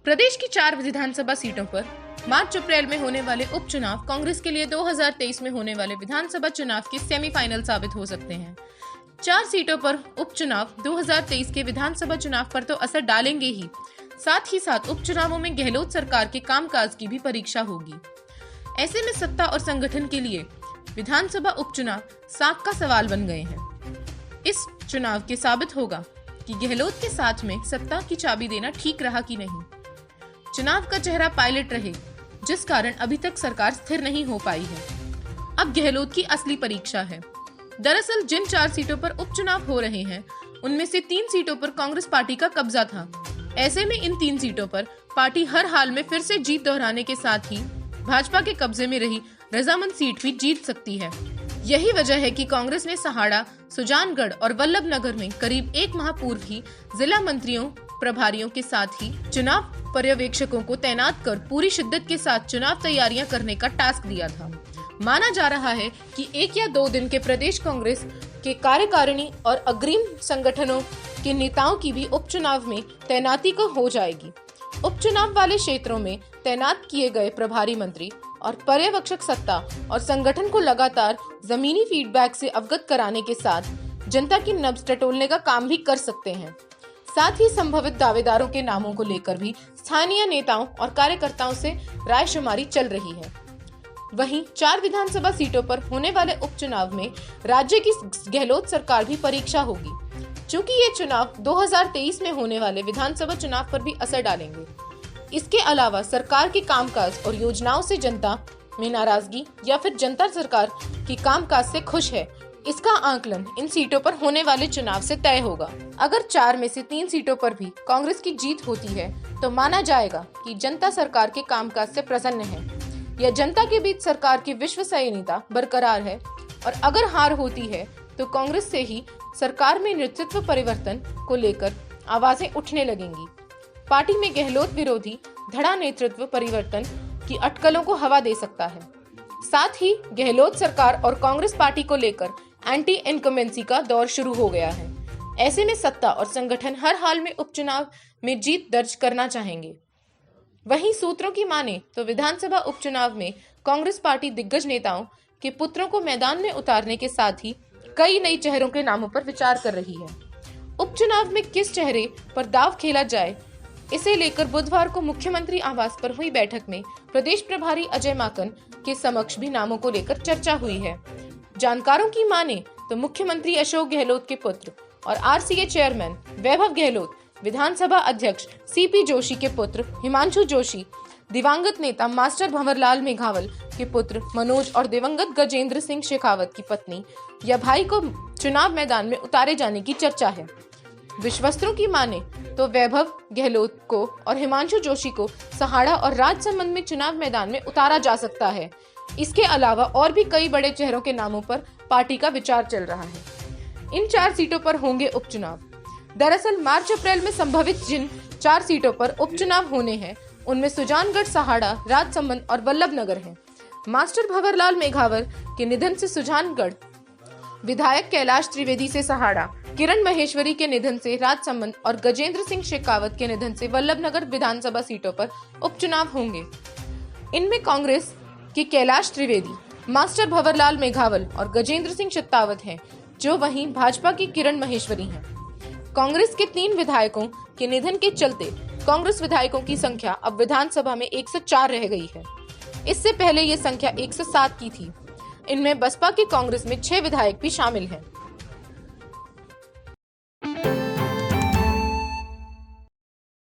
प्रदेश की 4 विधानसभा सीटों पर मार्च अप्रैल में होने वाले उपचुनाव कांग्रेस के लिए 2023 में होने वाले विधानसभा चुनाव के सेमीफाइनल साबित हो सकते हैं। 4 सीटों पर उपचुनाव 2023 के विधानसभा चुनाव पर तो असर डालेंगे ही साथ उपचुनावों में गहलोत सरकार के कामकाज की भी परीक्षा होगी। ऐसे में सत्ता और संगठन के लिए विधानसभा उपचुनाव सांप का सवाल बन गए हैं। इस चुनाव के साबित होगा कि गहलोत के साथ में सत्ता की चाबी देना ठीक रहा कि नहीं। चुनाव का चेहरा पायलट रहे, जिस कारण अभी तक सरकार स्थिर नहीं हो पाई है। अब गहलोत की असली परीक्षा है। दरअसल जिन 4 सीटों पर उपचुनाव हो रहे हैं, उनमें से 3 सीटों पर कांग्रेस पार्टी का कब्जा था। ऐसे में इन 3 सीटों पर पार्टी हर हाल में फिर से जीत दोहराने के साथ ही भाजपा के कब्जे में रही रजामंद सीट भी जीत सकती है। यही वजह है कि कांग्रेस ने सहाड़ा, सुजानगढ़ और वल्लभनगर में करीब 1 माह पूर्व ही जिला मंत्रियों, प्रभारियों के साथ ही चुनाव पर्यवेक्षकों को तैनात कर पूरी शिद्दत के साथ चुनाव तैयारियां करने का टास्क दिया था। माना जा रहा है कि 1 या 2 दिन के प्रदेश कांग्रेस के कार्यकारिणी और अग्रिम संगठनों के नेताओं की भी उपचुनाव में तैनाती को हो जाएगी। उपचुनाव वाले क्षेत्रों में तैनात किए गए प्रभारी मंत्री और पर्यवेक्षक सत्ता और संगठन को लगातार जमीनी फीडबैक से अवगत कराने के साथ जनता की नब्ज टटोलने का काम भी कर सकते हैं। साथ ही संभावित दावेदारों के नामों को लेकर भी स्थानीय नेताओं और कार्यकर्ताओं से रायशुमारी चल रही है। वहीं 4 विधानसभा सीटों पर होने वाले उपचुनाव में राज्य की गहलोत सरकार भी परीक्षा होगी, चूंकि ये चुनाव 2023 में होने वाले विधानसभा चुनाव पर भी असर डालेंगे। इसके अलावा सरकार के कामकाज और योजनाओं से जनता में नाराजगी या फिर जनता सरकार की कामकाज से खुश है, इसका आकलन इन सीटों पर होने वाले चुनाव से तय होगा। अगर 4 में से 3 सीटों पर भी कांग्रेस की जीत होती है तो माना जाएगा कि जनता सरकार के कामकाज से प्रसन्न है या जनता के बीच सरकार की विश्वसनीयता बरकरार है। और अगर हार होती है तो कांग्रेस से ही सरकार में नेतृत्व परिवर्तन को लेकर आवाजें उठने लगेंगी। पार्टी में गहलोत विरोधी धड़ा नेतृत्व परिवर्तन की अटकलों को हवा दे सकता है। साथ ही गहलोत सरकार और कांग्रेस पार्टी को लेकर एंटी इनकम्बेंसी का दौर शुरू हो गया है। ऐसे में सत्ता और संगठन हर हाल में उपचुनाव में जीत दर्ज करना चाहेंगे। वहीं सूत्रों की माने तो विधानसभा उपचुनाव में कांग्रेस पार्टी दिग्गज नेताओं के पुत्रों को मैदान में उतारने के साथ ही कई नए चेहरों के नामों पर विचार कर रही है। उपचुनाव में किस चेहरे पर दाव खेला जाए, इसे लेकर बुधवार को मुख्यमंत्री आवास पर हुई बैठक में प्रदेश प्रभारी अजय माकन के समक्ष भी नामों को लेकर चर्चा हुई है। जानकारों की माने तो मुख्यमंत्री अशोक गहलोत के पुत्र और आरसीए चेयरमैन वैभव गहलोत, विधानसभा अध्यक्ष सीपी जोशी के पुत्र हिमांशु जोशी, दिवंगत नेता मास्टर भंवरलाल मेघावल के पुत्र मनोज और दिवंगत गजेंद्र सिंह शेखावत की पत्नी या भाई को चुनाव मैदान में उतारे जाने की चर्चा है। विश्वस्तों की माने तो वैभव गहलोत को और हिमांशु जोशी को सहाड़ा और राजसमंद में चुनाव मैदान में उतारा जा सकता है। इसके अलावा और भी कई बड़े चेहरों के नामों पर पार्टी का विचार चल रहा है। इन 4 सीटों पर होंगे उपचुनाव। दरअसल मार्च अप्रैल में संभवित जिन 4 सीटों पर उपचुनाव होने हैं, उनमें सुजानगढ़, सहाड़ा, राजसमंद और वल्लभनगर हैं। मास्टर भंवरलाल मेघावल के निधन से सुजानगढ़, विधायक कैलाश त्रिवेदी से सहाड़ा, किरण महेश्वरी के निधन से राजसमंद और गजेंद्र सिंह शेखावत के निधन से वल्लभनगर विधानसभा सीटों पर उपचुनाव होंगे। इनमें कांग्रेस के कैलाश त्रिवेदी, मास्टर भंवरलाल मेघावल और गजेंद्र सिंह शेखावत हैं, जो वहीं भाजपा की किरण महेश्वरी हैं। कांग्रेस के 3 विधायकों के निधन के चलते कांग्रेस विधायकों की संख्या अब विधानसभा में 104 रह गई है। इससे पहले ये संख्या 107 की थी। इनमें बसपा के कांग्रेस में 6 विधायक भी शामिल हैं।